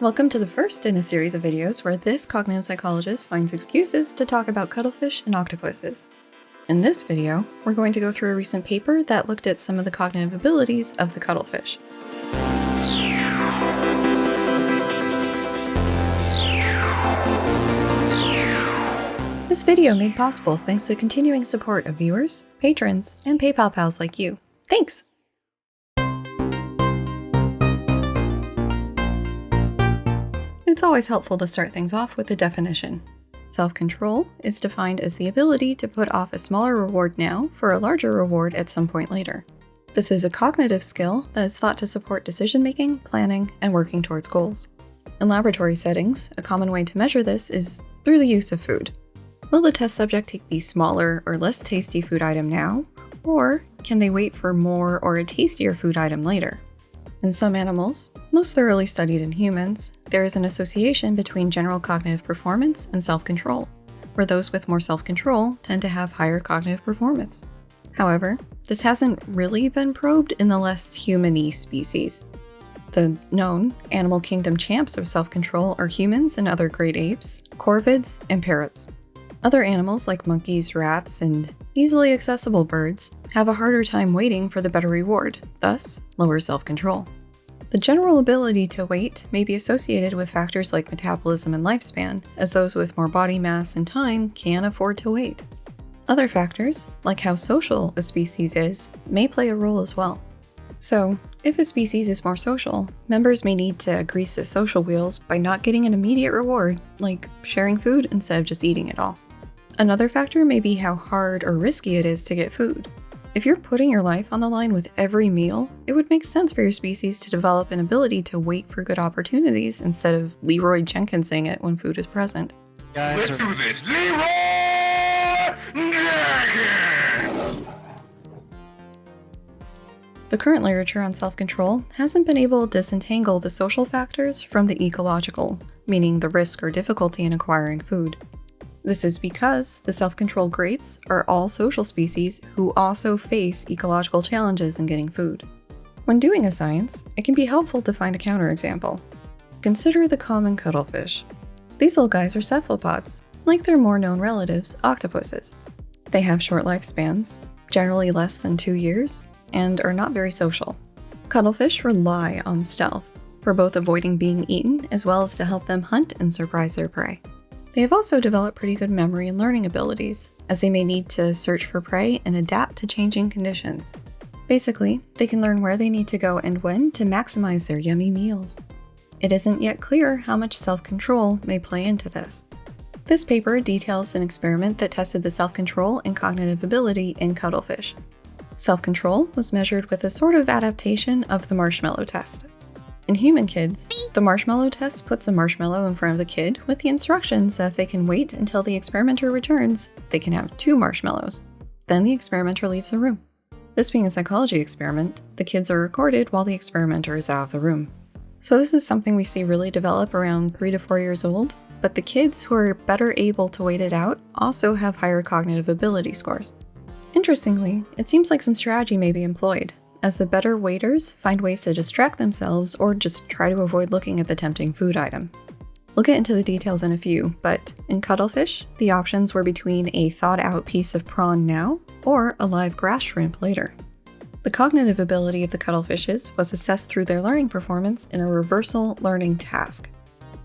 Welcome to the first in a series of videos where this cognitive psychologist finds excuses to talk about cuttlefish and octopuses. In this video, we're going to go through a recent paper that looked at some of the cognitive abilities of the cuttlefish. This video made possible thanks to continuing support of viewers, patrons, and PayPal pals like you. Thanks! It's always helpful to start things off with a definition. Self-control is defined as the ability to put off a smaller reward now for a larger reward at some point later. This is a cognitive skill that is thought to support decision-making, planning, and working towards goals. In laboratory settings, a common way to measure this is through the use of food. Will the test subject take the smaller or less tasty food item now, or can they wait for more or a tastier food item later? In some animals, most thoroughly studied in humans, there is an association between general cognitive performance and self-control, where those with more self-control tend to have higher cognitive performance. However, this hasn't really been probed in the less human-y species. The known animal kingdom champs of self-control are humans and other great apes, corvids, and parrots. Other animals like monkeys, rats, and easily accessible birds have a harder time waiting for the better reward, thus lower self-control. The general ability to wait may be associated with factors like metabolism and lifespan, as those with more body mass and time can afford to wait. Other factors, like how social a species is, may play a role as well. So, if a species is more social, members may need to grease the social wheels by not getting an immediate reward, like sharing food instead of just eating it all. Another factor may be how hard or risky it is to get food. If you're putting your life on the line with every meal, it would make sense for your species to develop an ability to wait for good opportunities instead of Leroy Jenkinsing it when food is present. Let's do this. Leroy Jenkins! The current literature on self-control hasn't been able to disentangle the social factors from the ecological, meaning the risk or difficulty in acquiring food. This is because the self-control greats are all social species who also face ecological challenges in getting food. When doing a science, it can be helpful to find a counterexample. Consider the common cuttlefish. These little guys are cephalopods, like their more known relatives, octopuses. They have short lifespans, generally less than 2 years, and are not very social. Cuttlefish rely on stealth, for both avoiding being eaten as well as to help them hunt and surprise their prey. They have also developed pretty good memory and learning abilities, as they may need to search for prey and adapt to changing conditions. Basically, they can learn where they need to go and when to maximize their yummy meals. It isn't yet clear how much self-control may play into this. This paper details an experiment that tested the self-control and cognitive ability in cuttlefish. Self-control was measured with a sort of adaptation of the marshmallow test. In human kids, the marshmallow test puts a marshmallow in front of the kid with the instructions that if they can wait until the experimenter returns, they can have 2 marshmallows. Then the experimenter leaves the room. This being a psychology experiment, the kids are recorded while the experimenter is out of the room. So this is something we see really develop around 3 to 4 years old, but the kids who are better able to wait it out also have higher cognitive ability scores. Interestingly, it seems like some strategy may be employed, as the better waiters find ways to distract themselves or just try to avoid looking at the tempting food item. We'll get into the details in a few, but in cuttlefish, the options were between a thawed-out piece of prawn now or a live grass shrimp later. The cognitive ability of the cuttlefishes was assessed through their learning performance in a reversal learning task.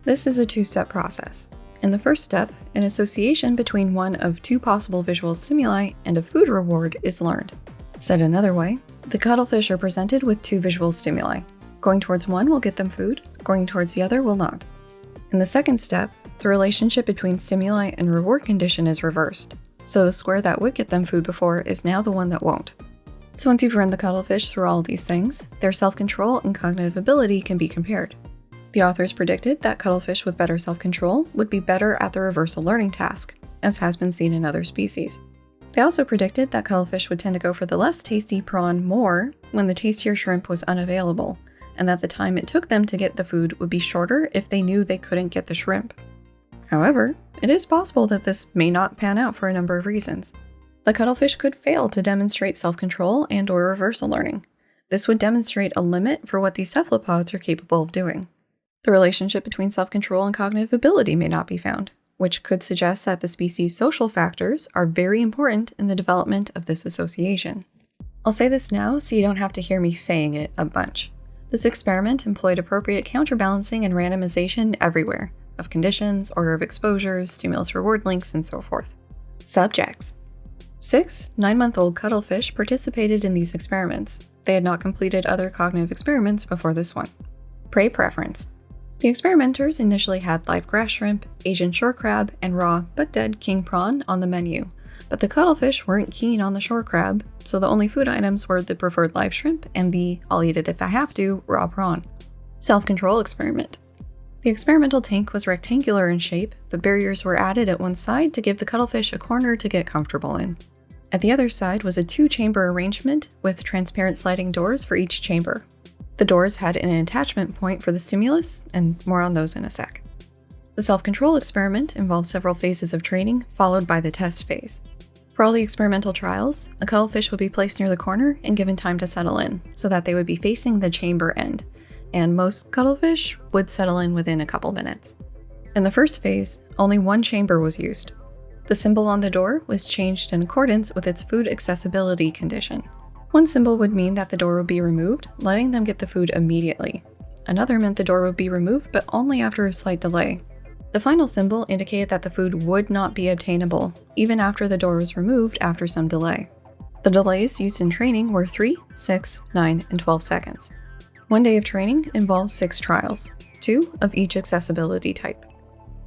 This is a 2-step process. In the first step, an association between one of 2 possible visual stimuli and a food reward is learned. Said another way, the cuttlefish are presented with 2 visual stimuli. Going towards one will get them food, going towards the other will not. In the second step, the relationship between stimuli and reward condition is reversed, so the square that would get them food before is now the one that won't. So once you've run the cuttlefish through all of these things, their self-control and cognitive ability can be compared. The authors predicted that cuttlefish with better self-control would be better at the reversal learning task, as has been seen in other species. They also predicted that cuttlefish would tend to go for the less tasty prawn more when the tastier shrimp was unavailable, and that the time it took them to get the food would be shorter if they knew they couldn't get the shrimp. However, it is possible that this may not pan out for a number of reasons. The cuttlefish could fail to demonstrate self-control and/or reversal learning. This would demonstrate a limit for what these cephalopods are capable of doing. The relationship between self-control and cognitive ability may not be found, which could suggest that the species' social factors are very important in the development of this association. I'll say this now so you don't have to hear me saying it a bunch. This experiment employed appropriate counterbalancing and randomization everywhere, of conditions, order of exposures, stimulus-reward links, and so forth. Subjects. 6 9-month-old cuttlefish participated in these experiments. They had not completed other cognitive experiments before this one. Prey preference. The experimenters initially had live grass shrimp, Asian shore crab, and raw but dead king prawn on the menu, but the cuttlefish weren't keen on the shore crab, so the only food items were the preferred live shrimp and the I'll eat it if I have to raw prawn. Self-control experiment. The experimental tank was rectangular in shape, but barriers were added at one side to give the cuttlefish a corner to get comfortable in. At the other side was a 2-chamber arrangement with transparent sliding doors for each chamber. The doors had an attachment point for the stimulus, and more on those in a sec. The self-control experiment involved several phases of training, followed by the test phase. For all the experimental trials, a cuttlefish would be placed near the corner and given time to settle in, so that they would be facing the chamber end, and most cuttlefish would settle in within a couple minutes. In the first phase, only one chamber was used. The symbol on the door was changed in accordance with its food accessibility condition. One symbol would mean that the door would be removed, letting them get the food immediately. Another meant the door would be removed, but only after a slight delay. The final symbol indicated that the food would not be obtainable, even after the door was removed after some delay. The delays used in training were 3, 6, 9, and 12 seconds. 1 day of training involves 6 trials, 2 of each accessibility type.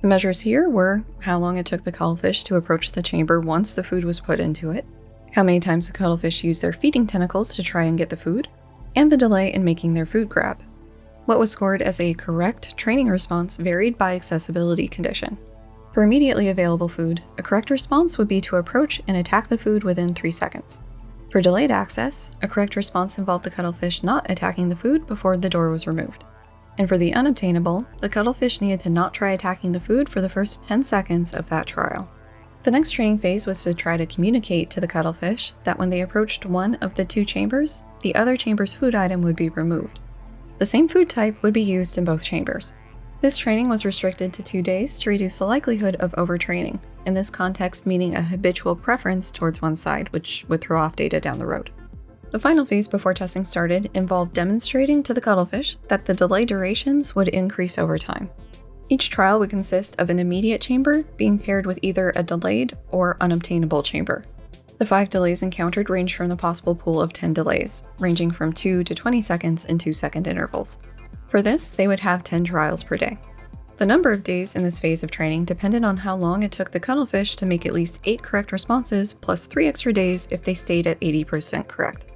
The measures here were how long it took the cuttlefish to approach the chamber once the food was put into it, how many times the cuttlefish used their feeding tentacles to try and get the food, and the delay in making their food grab. What was scored as a correct training response varied by accessibility condition. For immediately available food, a correct response would be to approach and attack the food within 3 seconds. For delayed access, a correct response involved the cuttlefish not attacking the food before the door was removed. And for the unobtainable, the cuttlefish needed to not try attacking the food for the first 10 seconds of that trial. The next training phase was to try to communicate to the cuttlefish that when they approached one of the 2 chambers, the other chamber's food item would be removed. The same food type would be used in both chambers. This training was restricted to 2 days to reduce the likelihood of overtraining, in this context meaning a habitual preference towards one side, which would throw off data down the road. The final phase before testing started involved demonstrating to the cuttlefish that the delay durations would increase over time. Each trial would consist of an immediate chamber being paired with either a delayed or unobtainable chamber. The 5 delays encountered ranged from the possible pool of 10 delays, ranging from 2 to 20 seconds in 2-second intervals. For this, they would have 10 trials per day. The number of days in this phase of training depended on how long it took the cuttlefish to make at least 8 correct responses, plus 3 extra days if they stayed at 80% correct.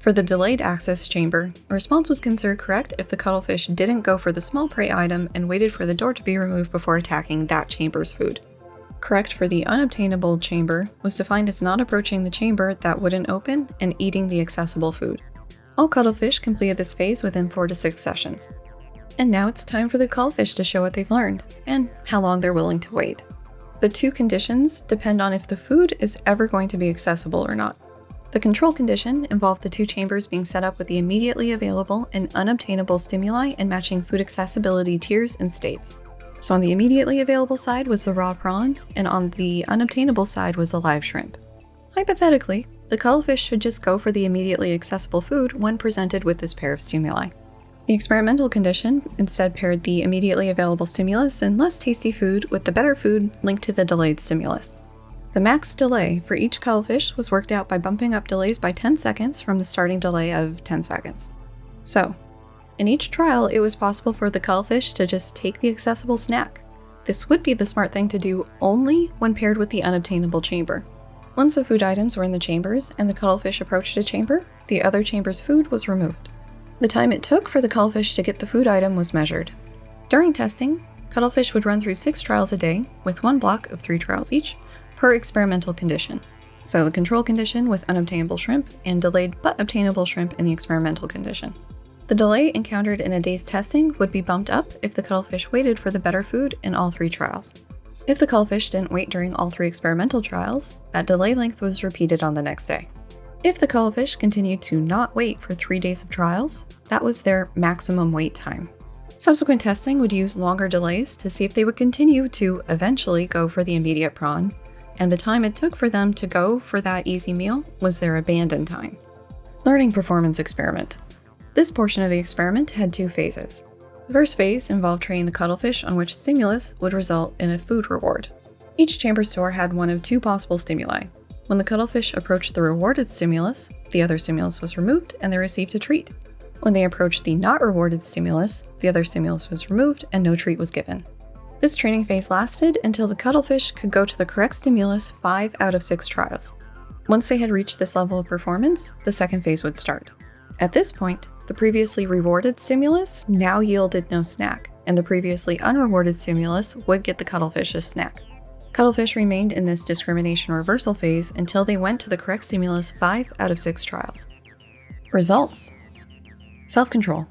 For the delayed access chamber, a response was considered correct if the cuttlefish didn't go for the small prey item and waited for the door to be removed before attacking that chamber's food. Correct for the unobtainable chamber was defined as not approaching the chamber that wouldn't open and eating the accessible food. All cuttlefish completed this phase within 4 to 6 sessions. And now it's time for the cuttlefish to show what they've learned, and how long they're willing to wait. The 2 conditions depend on if the food is ever going to be accessible or not. The control condition involved the 2 chambers being set up with the immediately available and unobtainable stimuli and matching food accessibility tiers and states. So on the immediately available side was the raw prawn, and on the unobtainable side was the live shrimp. Hypothetically, the cuttlefish should just go for the immediately accessible food when presented with this pair of stimuli. The experimental condition instead paired the immediately available stimulus and less tasty food with the better food linked to the delayed stimulus. The max delay for each cuttlefish was worked out by bumping up delays by 10 seconds from the starting delay of 10 seconds. So, in each trial, it was possible for the cuttlefish to just take the accessible snack. This would be the smart thing to do only when paired with the unobtainable chamber. Once the food items were in the chambers and the cuttlefish approached a chamber, the other chamber's food was removed. The time it took for the cuttlefish to get the food item was measured. During testing, cuttlefish would run through 6 trials a day, with 1 block of 3 trials each, per experimental condition. So the control condition with unobtainable shrimp and delayed but obtainable shrimp in the experimental condition. The delay encountered in a day's testing would be bumped up if the cuttlefish waited for the better food in all 3 trials. If the cuttlefish didn't wait during all 3 experimental trials, that delay length was repeated on the next day. If the cuttlefish continued to not wait for 3 days of trials, that was their maximum wait time. Subsequent testing would use longer delays to see if they would continue to eventually go for the immediate prawn, and the time it took for them to go for that easy meal was their abandon time. Learning performance experiment. This portion of the experiment had 2 phases. The first phase involved training the cuttlefish on which stimulus would result in a food reward. Each chamber store had one of 2 possible stimuli. When the cuttlefish approached the rewarded stimulus, the other stimulus was removed and they received a treat. When they approached the not rewarded stimulus, the other stimulus was removed and no treat was given. This training phase lasted until the cuttlefish could go to the correct stimulus 5 out of 6 trials. Once they had reached this level of performance, the second phase would start. At this point, the previously rewarded stimulus now yielded no snack, and the previously unrewarded stimulus would get the cuttlefish a snack. Cuttlefish remained in this discrimination reversal phase until they went to the correct stimulus 5 out of 6 trials. Results. Self-control.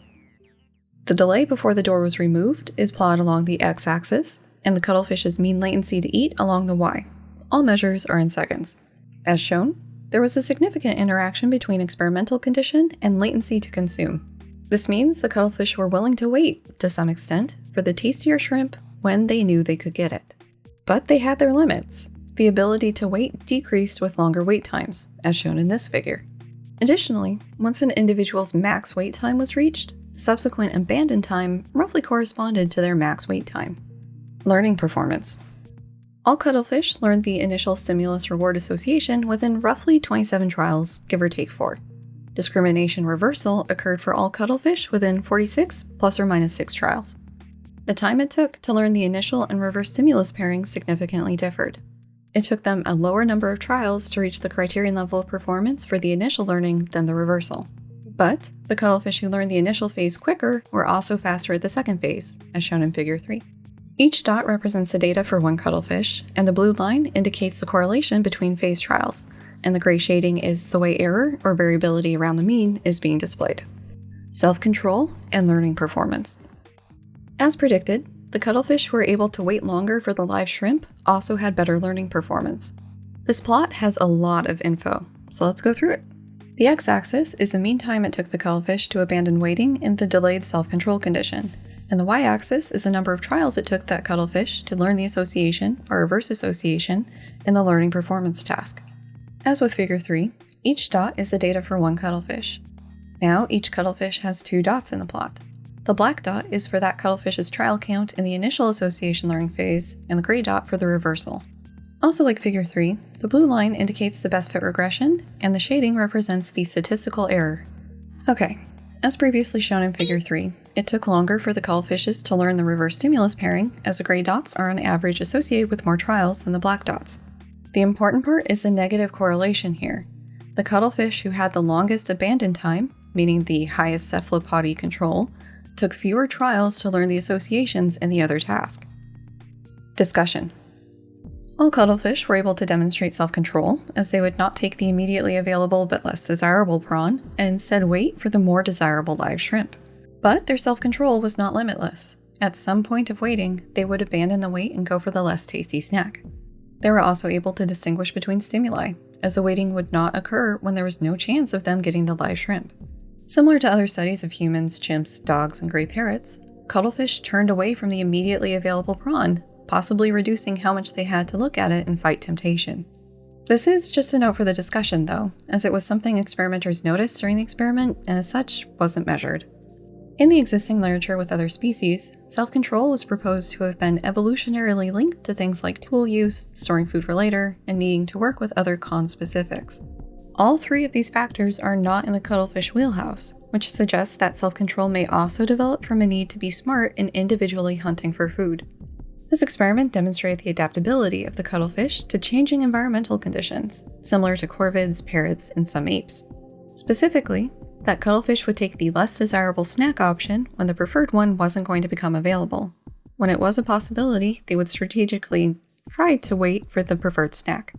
The delay before the door was removed is plotted along the x-axis, and the cuttlefish's mean latency to eat along the y. All measures are in seconds. As shown, there was a significant interaction between experimental condition and latency to consume. This means the cuttlefish were willing to wait, to some extent, for the tastier shrimp when they knew they could get it. But they had their limits. The ability to wait decreased with longer wait times, as shown in this figure. Additionally, once an individual's max wait time was reached, the subsequent abandon time roughly corresponded to their max wait time. Learning performance. All cuttlefish learned the initial stimulus-reward association within roughly 27 trials, give or take 4. Discrimination reversal occurred for all cuttlefish within 46 plus or minus 6 trials. The time it took to learn the initial and reverse stimulus pairings significantly differed. It took them a lower number of trials to reach the criterion level of performance for the initial learning than the reversal. But the cuttlefish who learned the initial phase quicker were also faster at the second phase, as shown in Figure 3. Each dot represents the data for one cuttlefish, and the blue line indicates the correlation between phase trials, and the gray shading is the way error or variability around the mean is being displayed. Self-control and learning performance. As predicted, the cuttlefish who were able to wait longer for the live shrimp also had better learning performance. This plot has a lot of info, so let's go through it. The x-axis is the mean time it took the cuttlefish to abandon waiting in the delayed self-control condition, and the y-axis is the number of trials it took that cuttlefish to learn the association or reverse association in the learning performance task. As with Figure 3, each dot is the data for one cuttlefish. Now each cuttlefish has 2 dots in the plot. The black dot is for that cuttlefish's trial count in the initial association learning phase, and the gray dot for the reversal. Also like Figure 3, the blue line indicates the best fit regression, and the shading represents the statistical error. Okay, as previously shown in Figure 3, it took longer for the cuttlefishes to learn the reverse stimulus pairing, as the gray dots are on average associated with more trials than the black dots. The important part is the negative correlation here. The cuttlefish who had the longest abandon time, meaning the highest cephalopod control, took fewer trials to learn the associations in the other task. Discussion. All cuttlefish were able to demonstrate self-control, as they would not take the immediately available but less desirable prawn, and instead wait for the more desirable live shrimp. But their self-control was not limitless. At some point of waiting, they would abandon the wait and go for the less tasty snack. They were also able to distinguish between stimuli, as the waiting would not occur when there was no chance of them getting the live shrimp. Similar to other studies of humans, chimps, dogs, and gray parrots, cuttlefish turned away from the immediately available prawn, possibly reducing how much they had to look at it and fight temptation. This is just a note for the discussion though, as it was something experimenters noticed during the experiment and as such wasn't measured. In the existing literature with other species, self-control was proposed to have been evolutionarily linked to things like tool use, storing food for later, and needing to work with other conspecifics. All 3 of these factors are not in the cuttlefish wheelhouse, which suggests that self-control may also develop from a need to be smart in individually hunting for food. This experiment demonstrated the adaptability of the cuttlefish to changing environmental conditions, similar to corvids, parrots, and some apes. Specifically, that cuttlefish would take the less desirable snack option when the preferred one wasn't going to become available. When it was a possibility, they would strategically try to wait for the preferred snack.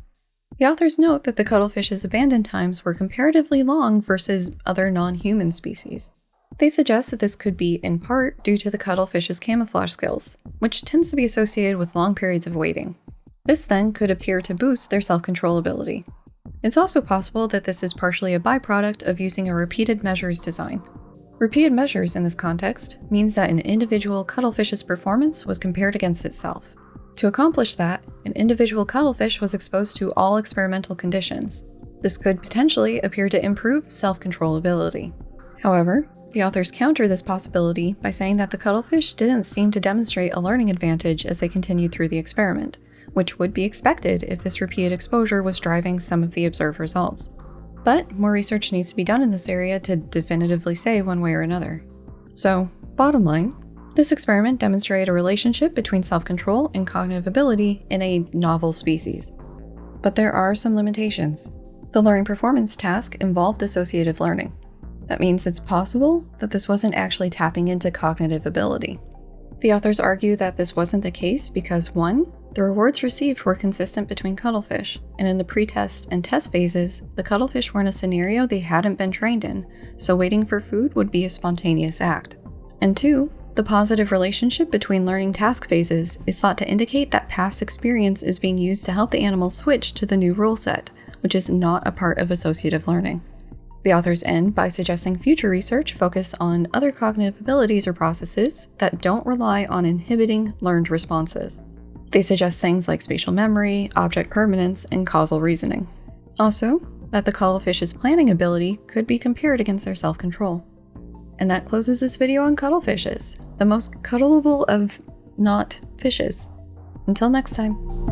The authors note that the cuttlefish's abandon times were comparatively long versus other non-human species. They suggest that this could be in part due to the cuttlefish's camouflage skills, which tends to be associated with long periods of waiting. This then could appear to boost their self-control ability. It's also possible that this is partially a byproduct of using a repeated measures design. Repeated measures in this context means that an individual cuttlefish's performance was compared against itself. To accomplish that, an individual cuttlefish was exposed to all experimental conditions. This could potentially appear to improve self-control ability. However, the authors counter this possibility by saying that the cuttlefish didn't seem to demonstrate a learning advantage as they continued through the experiment, which would be expected if this repeated exposure was driving some of the observed results. But more research needs to be done in this area to definitively say one way or another. So, bottom line, this experiment demonstrated a relationship between self-control and cognitive ability in a novel species. But there are some limitations. The learning performance task involved associative learning. That means it's possible that this wasn't actually tapping into cognitive ability. The authors argue that this wasn't the case because 1. The rewards received were consistent between cuttlefish, and in the pre-test and test phases, the cuttlefish were in a scenario they hadn't been trained in, so waiting for food would be a spontaneous act. And 2. The positive relationship between learning task phases is thought to indicate that past experience is being used to help the animal switch to the new rule set, which is not a part of associative learning. The authors end by suggesting future research focus on other cognitive abilities or processes that don't rely on inhibiting learned responses. They suggest things like spatial memory, object permanence, and causal reasoning. Also, that the cuttlefish's planning ability could be compared against their self-control. And that closes this video on cuttlefishes, the most cuddleable of not fishes. Until next time.